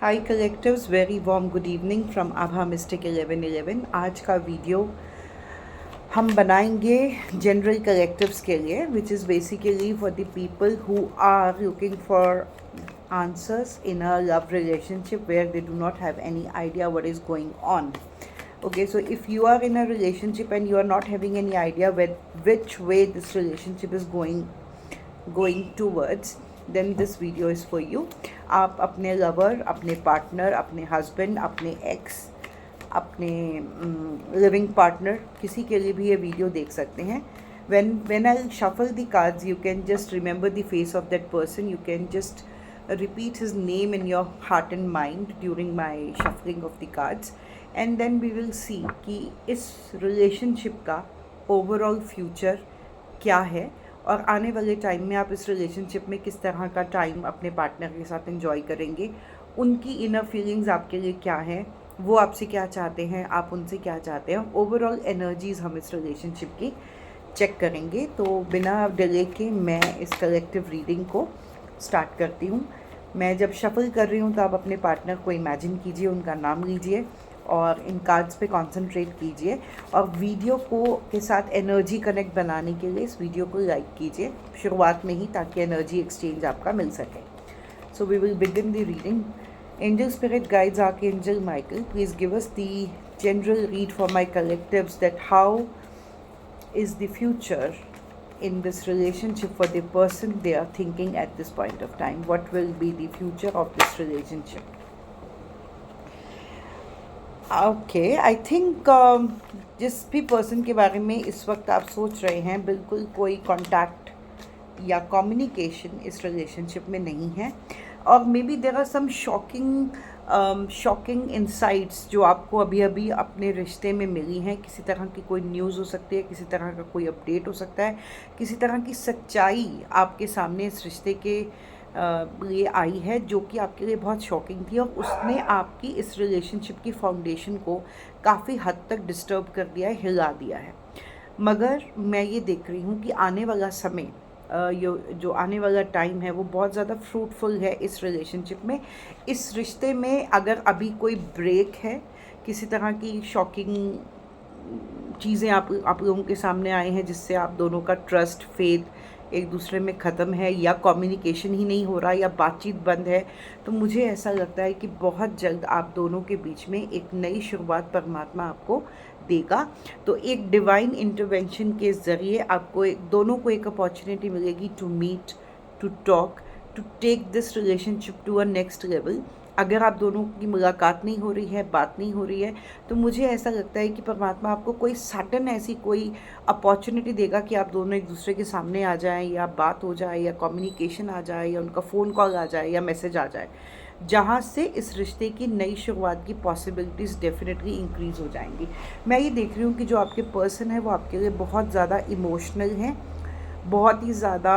Hi collectives, very warm good evening from Abha mistake 1111। आज का video हम बनाएंगे जनरल कलेक्टिव्स के लिए, which is basically for the people who are looking for answers in a love relationship where they do not have any idea what is going on. Okay, so if you are in a relationship and you are not having any idea which way this relationship is going towards, then this video is for you. आप अपने lover, अपने partner, अपने husband, अपने x, अपने living partner, किसी के लिए भी ये वीडियो देख सकते हैं. When I shuffle the cards, you can just remember the face of that person. You can just repeat his name in your heart and mind during my shuffling of the cards, and then we will see कि इस relationship का overall future क्या है और आने वाले time में आप इस रिलेशनशिप में किस तरह का टाइम अपने पार्टनर के साथ एंजॉय करेंगे, उनकी इनर फीलिंग्स आपके लिए क्या है, वो आपसे क्या चाहते हैं, आप उनसे क्या चाहते हैं. ओवरऑल एनर्जीज़ हम इस रिलेशनशिप की चेक करेंगे. तो बिना डिले के मैं इस कलेक्टिव रीडिंग को स्टार्ट करती हूँ. मैं जब शफल कर रही हूँ तो आप अपने पार्टनर को इमेजिन कीजिए, उनका नाम लीजिए और इन कार्ड्स पे कंसंट्रेट कीजिए और वीडियो को के साथ एनर्जी कनेक्ट बनाने के लिए इस वीडियो को लाइक कीजिए शुरुआत में ही, ताकि एनर्जी एक्सचेंज आपका मिल सके. So we will begin the reading. Angel spirit guides archangel Michael, please give us the general read for my collectives that how is the future in this relationship for the person they are thinking at this point of time. What will be the future of this relationship? Okay, I think जिस भी person के बारे में इस वक्त आप सोच रहे हैं, बिल्कुल कोई कांटेक्ट या कम्युनिकेशन इस रिलेशनशिप में नहीं है. और maybe there are some shocking insights जो आपको अभी अभी अपने रिश्ते में मिली हैं. किसी तरह की कोई न्यूज़ हो सकती है, किसी तरह का कोई अपडेट हो सकता है, किसी तरह की सच्चाई आपके सामने इस रिश्ते के लिए आई है जो कि आपके लिए बहुत शॉकिंग थी और उसने आपकी इस रिलेशनशिप की फाउंडेशन को काफ़ी हद तक डिस्टर्ब कर दिया है, हिला दिया है. मगर मैं ये देख रही हूँ कि आने वाला समय, जो आने वाला टाइम है वो बहुत ज़्यादा फ्रूटफुल है इस रिलेशनशिप में. इस रिश्ते में अगर अभी कोई ब्रेक है, किसी तरह की शॉकिंग चीज़ें आप लोगों के सामने आए हैं जिससे आप दोनों का ट्रस्ट, फेथ एक दूसरे में ख़त्म है, या कम्युनिकेशन ही नहीं हो रहा, या बातचीत बंद है, तो मुझे ऐसा लगता है कि बहुत जल्द आप दोनों के बीच में एक नई शुरुआत परमात्मा आपको देगा. तो एक डिवाइन इंटरवेंशन के ज़रिए आपको दोनों को एक अपॉर्चुनिटी मिलेगी to meet, to talk, to take this relationship to a next level. अगर आप दोनों की मुलाकात नहीं हो रही है, बात नहीं हो रही है, तो मुझे ऐसा लगता है कि परमात्मा आपको कोई सडन ऐसी कोई अपॉर्चुनिटी देगा कि आप दोनों एक दूसरे के सामने आ जाएं, या बात हो जाए, या कम्युनिकेशन आ जाए, या उनका फ़ोन कॉल आ जाए, या मैसेज आ जाए, जहाँ से इस रिश्ते की नई शुरुआत की पॉसिबिलिटीज़ डेफिनेटली इंक्रीज़ हो जाएंगी. मैं ये देख रही हूँ कि जो आपके पर्सन है वो आपके लिए बहुत ज़्यादा इमोशनल हैं, बहुत ही ज़्यादा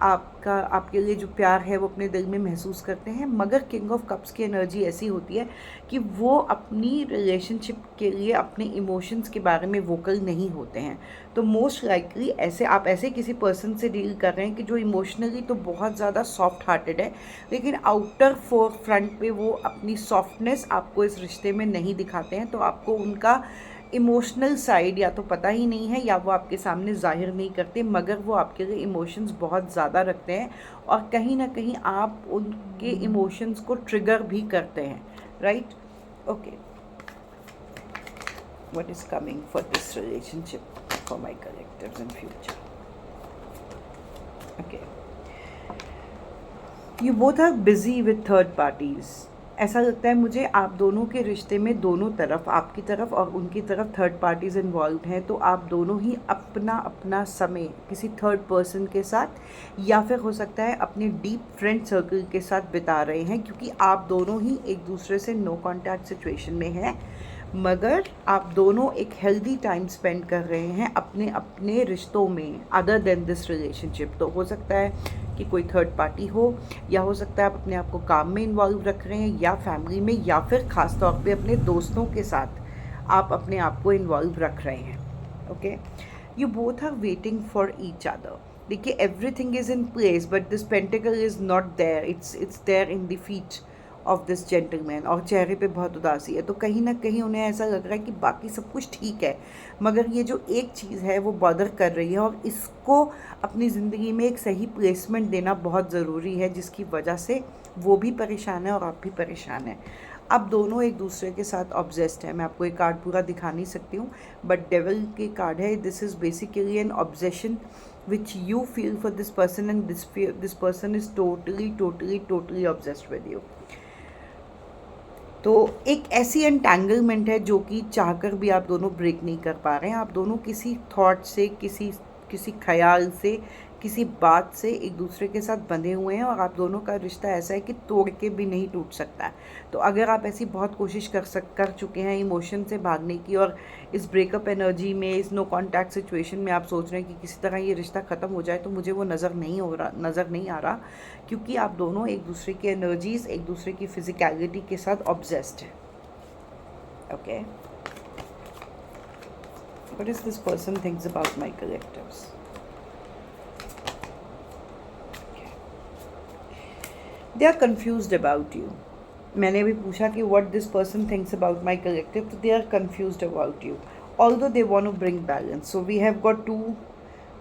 आपके लिए जो प्यार है वो अपने दिल में महसूस करते हैं. मगर किंग ऑफ कप्स की एनर्जी ऐसी होती है कि वो अपनी रिलेशनशिप के लिए अपने इमोशंस के बारे में वोकल नहीं होते हैं. तो मोस्ट लाइकली आप ऐसे किसी पर्सन से डील कर रहे हैं कि जो इमोशनली तो बहुत ज़्यादा सॉफ्ट हार्टेड है, लेकिन आउटर फोर फ्रंट पे वो अपनी सॉफ्टनेस आपको इस रिश्ते में नहीं दिखाते हैं. तो आपको उनका इमोशनल साइड या तो पता ही नहीं है, या वो आपके सामने जाहिर नहीं करते, मगर वो आपके लिए इमोशंस बहुत ज़्यादा रखते हैं और कहीं ना कहीं आप उनके इमोशंस को ट्रिगर भी करते हैं. Right? Okay, what is coming for this relationship for my collectives in future? Okay, you both are busy with third parties. ऐसा लगता है मुझे आप दोनों के रिश्ते में दोनों तरफ, आपकी तरफ और उनकी तरफ थर्ड पार्टीज़ इन्वॉल्व हैं. तो आप दोनों ही अपना अपना समय किसी थर्ड पर्सन के साथ, या फिर हो सकता है अपने डीप फ्रेंड सर्कल के साथ बिता रहे हैं, क्योंकि आप दोनों ही एक दूसरे से नो कॉन्टैक्ट सिचुएशन में हैं, मगर आप दोनों एक हेल्दी टाइम स्पेंड कर रहे हैं अपने अपने रिश्तों में, अदर देन दिस रिलेशनशिप. तो हो सकता है कि कोई थर्ड पार्टी हो, या हो सकता है आप अपने आप को काम में इन्वॉल्व रख रहे हैं, या फैमिली में, या फिर ख़ास तौर पे अपने दोस्तों के साथ आप अपने आप को इन्वॉल्व रख रहे हैं. Okay, you both are waiting for each other. देखिए, everything is in place but this pentacle is not there. It's there in the feet of this gentleman, और चेहरे पे बहुत उदासी है। तो कहीं ना कहीं उन्हें ऐसा लग रहा है कि बाकी सब कुछ ठीक है, मगर ये जो एक चीज़ है वो बॉदर कर रही है, और इसको अपनी ज़िंदगी में एक सही प्लेसमेंट देना बहुत ज़रूरी है, जिसकी वजह से वो भी परेशान है और आप भी परेशान हैं। अब दोनों एक दूसरे के साथ ऑब्जेस्ड है। मैं आपको एक कार्ड पूरा दिखा नहीं सकती हूँ, बट डेविल के कार्ड है। This is basically an obsession which you feel for this person, and this person is totally obsessed with you. तो एक ऐसी एंटेंगलमेंट है जो कि चाहकर भी आप दोनों ब्रेक नहीं कर पा रहे हैं। आप दोनों किसी थॉट से, किसी ख्याल से, किसी बात से एक दूसरे के साथ बंधे हुए हैं, और आप दोनों का रिश्ता ऐसा है कि तोड़ के भी नहीं टूट सकता है। तो अगर आप ऐसी बहुत कोशिश कर चुके हैं इमोशन से भागने की, और इस ब्रेकअप एनर्जी में, इस नो कॉन्टैक्ट सिचुएशन में आप सोच रहे हैं कि किसी तरह ये रिश्ता ख़त्म हो जाए, तो मुझे वो नज़र नहीं आ रहा, क्योंकि आप दोनों एक दूसरे की एनर्जीज़, एक दूसरे की फिजिकलिटी के साथ ऑब्सेस्ड हैं। Okay, what is this person thinks about my collectives? They are confused about you. मैंने भी पूछा कि what this person thinks about my collective, तो they are confused about you, although they want to bring balance. So we have got 2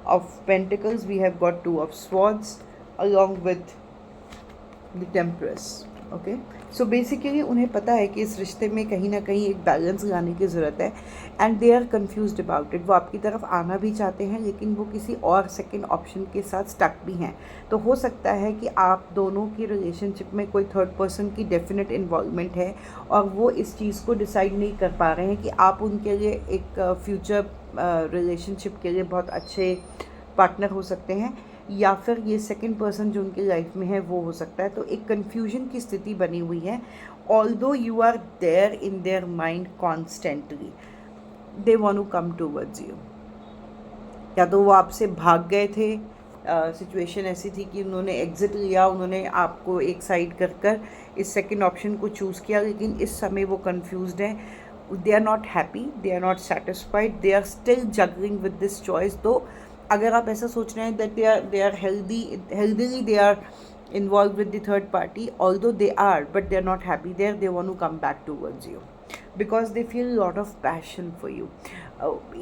of Pentacles, we have got 2 of Swords along with the Temperance. Okay, so basically उन्हें पता है कि इस रिश्ते में कहीं ना कहीं एक बैलेंस लाने की ज़रूरत है, and they are confused about it. वो आपकी तरफ आना भी चाहते हैं, लेकिन वो किसी और सेकंड ऑप्शन के साथ स्टक भी हैं। तो हो सकता है कि आप दोनों की रिलेशनशिप में कोई थर्ड पर्सन की डेफिनेट इन्वॉल्वमेंट है, और वो इस चीज़ को डिसाइड नहीं कर पा रहे हैं कि आप उनके लिए एक फ्यूचर रिलेशनशिप के लिए बहुत अच्छे पार्टनर हो सकते हैं, या फिर ये सेकंड पर्सन जो उनकी लाइफ में है वो हो सकता है। तो एक कन्फ्यूजन की स्थिति बनी हुई है। Although you are there in their mind constantly, they want to come towards you. या तो वो आपसे भाग गए थे, सिचुएशन ऐसी थी कि उन्होंने एग्ज़िट लिया, उन्होंने आपको एक साइड कर इस सेकंड ऑप्शन को चूज़ किया, लेकिन इस समय वो कन्फ्यूज्ड हैं। They are not happy, they are not satisfied, they are still juggling with this choice. तो अगर आप ऐसा सोच रहे हैं that they are healthily they are involved with the third party, although they are, but they are not happy there, they want to come back towards you because they feel a lot of passion for you.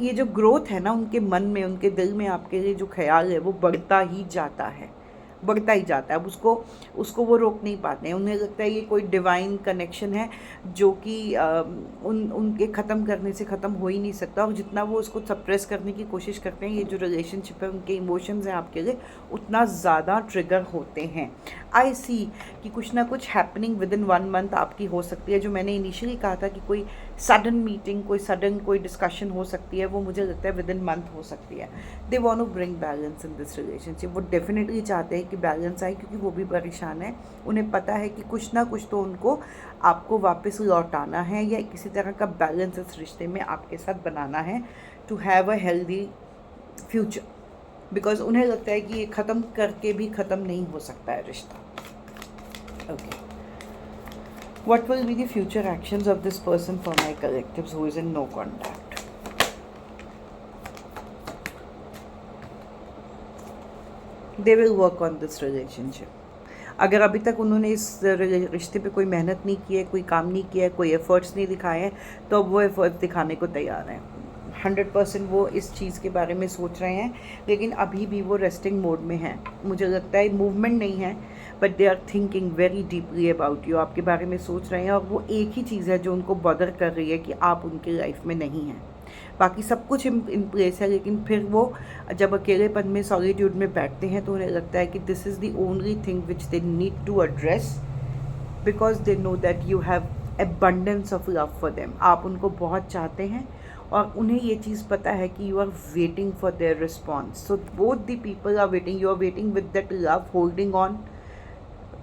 ये जो growth है ना उनके मन में, उनके दिल में आपके लिए जो ख्याल है वो बढ़ता ही जाता है। अब उसको वो रोक नहीं पाते हैं। उन्हें लगता है ये कोई डिवाइन कनेक्शन है जो कि उनके ख़त्म करने से ख़त्म हो ही नहीं सकता, और जितना वो उसको सप्रेस करने की कोशिश करते हैं, ये जो रिलेशनशिप है, उनके इमोशंस हैं आपके लिए उतना ज़्यादा ट्रिगर होते हैं। आई सी कि कुछ ना कुछ हैपनिंग विद इन 1 मंथ आपकी हो सकती है। जो मैंने इनिशियली कहा था कि कोई सडन मीटिंग, कोई डिस्कशन हो सकती है, वो मुझे लगता है विद इन मंथ हो सकती है। They want to bring balance in this relationship. वो डेफिनेटली चाहते हैं कि बैलेंस आए, क्योंकि वो भी परेशान है। उन्हें पता है कि कुछ ना कुछ तो उनको आपको वापस लौटाना है, या किसी तरह का बैलेंस इस रिश्ते में आपके साथ बनाना है, to have a healthy future. Because उन्हें लगता है कि ये ख़त्म करके भी ख़त्म नहीं हो सकता है रिश्ता। Okay, what will be the future actions of this person for my collectives who is in no contact? They will work on this relationship. अगर अभी तक उन्होंने इस रिश्ते पे कोई मेहनत नहीं की है, कोई काम नहीं किया है, कोई एफर्ट्स नहीं दिखाए हैं, तो अब वो एफर्ट्स दिखाने को तैयार हैं। 100% वो इस चीज़ के बारे में सोच रहे हैं, लेकिन अभी भी वो रेस्टिंग मोड में हैं। मुझे लगता है मूवमेंट नहीं है, but they are thinking very deeply about you. आपके बारे में सोच रहे हैं, और वो एक ही चीज़ है जो उनको बॉदर कर रही है कि आप उनकी लाइफ में नहीं हैं। बाकी सब कुछ इन प्लेस है, लेकिन फिर वो जब अकेलेपन में, सॉलिट्यूड में बैठते हैं, तो उन्हें लगता है कि this is the only thing which they need to address, because they know that you have abundance of love for them. आप उनको बहुत चाहते हैं, और उन्हें ये चीज़ पता है कि you are waiting for their response. So both the people are waiting, you are waiting with that love, holding on,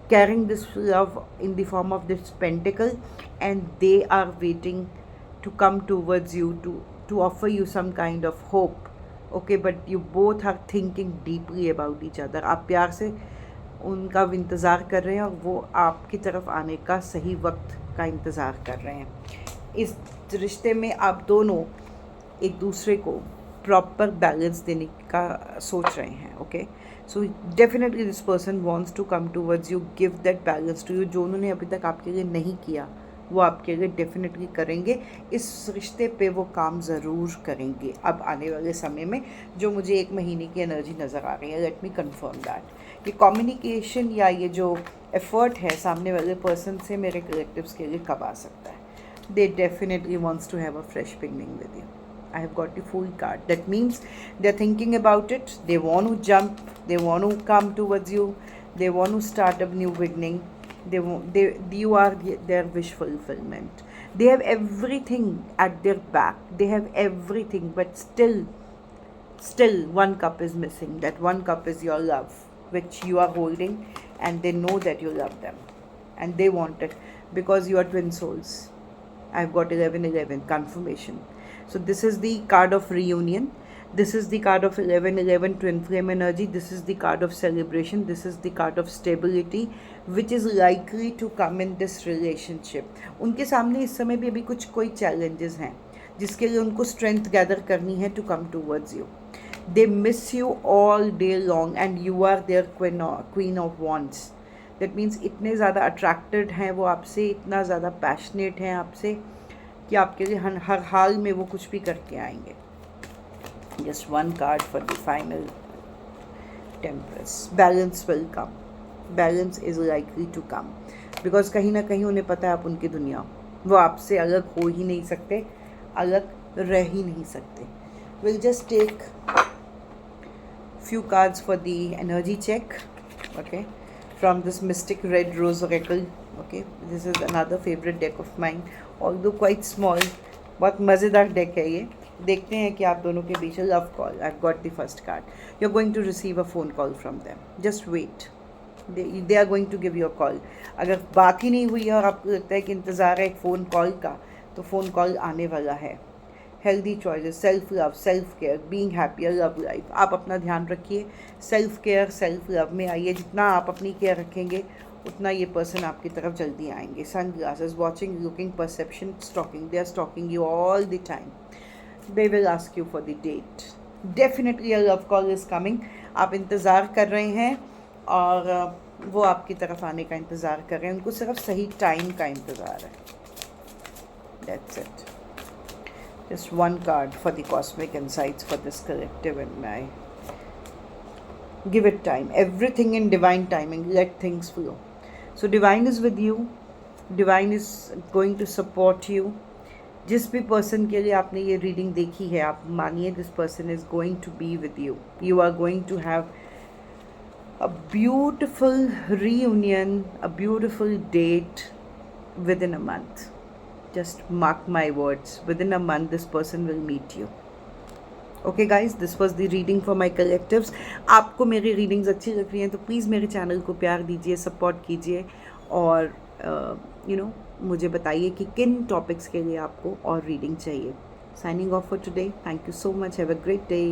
carrying this love in the form of this pentacle, and they are waiting to come towards you to offer you some kind of hope. Okay, but you both are thinking deeply about each other. आप प्यार से उनका इंतज़ार कर रहे हैं, और वो आपकी तरफ आने का सही वक्त का इंतज़ार कर रहे हैं। इस रिश्ते में आप दोनों एक दूसरे को प्रॉपर बैलेंस देने का सोच रहे हैं. Okay, so definitely this person wants to come towards you, give that balance to you. जो उन्होंने अभी तक आपके लिए नहीं किया वो आपके लिए डेफिनेटली करेंगे. इस रिश्ते पे वो काम ज़रूर करेंगे अब आने वाले समय में. जो मुझे 1 महीने की एनर्जी नज़र आ रही है, लेट मी कंफर्म दैट. ये कम्युनिकेशन या ये जो एफर्ट है सामने वाले पर्सन से मेरे कलेक्टिव्स के लिए कब आ सकता है. They definitely wants to have a fresh beginning with you. I have got the Fool card. That means they're thinking about it. They want to jump. They want to come towards you. They want to start a new beginning. You are their wish fulfillment. They have everything at their back. They have everything, but still one cup is missing. That one cup is your love, which you are holding, and they know that you love them, and they want it because you are twin souls. I've got 11-11 confirmation. So this is the card of reunion. This is the card of 11-11 twin flame energy. This is the card of celebration. This is the card of stability, which is likely to come in this relationship. उनके सामने इस समय भी अभी कोई challenges हैं जिसके लिए उनको strength gather करनी है to come towards you. They miss you all day long and you are their queen of wands. That means इतने ज़्यादा अट्रैक्टेड हैं वो आपसे, इतना ज़्यादा पैशनेट हैं आपसे कि आपके लिए हर हाल में वो कुछ भी करके आएंगे. Just one card for the final temperance. Balance will come. Balance is likely to come because कहीं ना कहीं उन्हें पता है आप उनकी दुनिया, वो आपसे अलग हो ही नहीं सकते, अलग रह ही नहीं सकते. Will just take few cards for the energy check. Okay, from this Mystic Red Rose Oracle. Okay, this is another favorite deck of mine, although quite small. बहुत मज़ेदार deck है ये. देखते हैं कि आप दोनों के बीच love call. I've got the first card. You're going to receive a phone call from them. Just wait. They are going to give you a call. अगर बात ही नहीं हुई है और आपको लगता है कि इंतज़ार है एक फ़ोन कॉल का, तो फ़ोन कॉल आने वाला है. Healthy choices, self love, self care, being happy, love life. आप अपना ध्यान रखिए, सेल्फ केयर, सेल्फ लव में आइए. जितना आप अपनी केयर रखेंगे उतना ये पर्सन आपकी तरफ जल्दी आएंगे. Sunglasses, watching, looking, perception, stalking. They are stalking you all the time. They will ask you for the date. Definitely a love call is coming. आप इंतज़ार कर रहे हैं और वो आपकी तरफ आने का इंतज़ार कर रहे हैं. उनको सिर्फ सही टाइम का इंतज़ार है. That's it. Just one card for the cosmic insights for this collective and my. Give it time. Everything in divine timing. Let things flow. So divine is with you. Divine is going to support you. जिस भी person के लिए आपने ये reading देखी है, आप मानिए this person is going to be with you. You are going to have a beautiful reunion, a beautiful date within a month. Just mark my words, within a month this person will meet you. Okay guys, this was the reading for my collectives. आपको मेरी readings अच्छी लग रही हैं तो please मेरे channel को प्यार दीजिए, सपोर्ट कीजिए और मुझे बताइए कि किन टॉपिक्स के लिए आपको और रीडिंग चाहिए. Signing off for today. Thank you so much. Have a great day.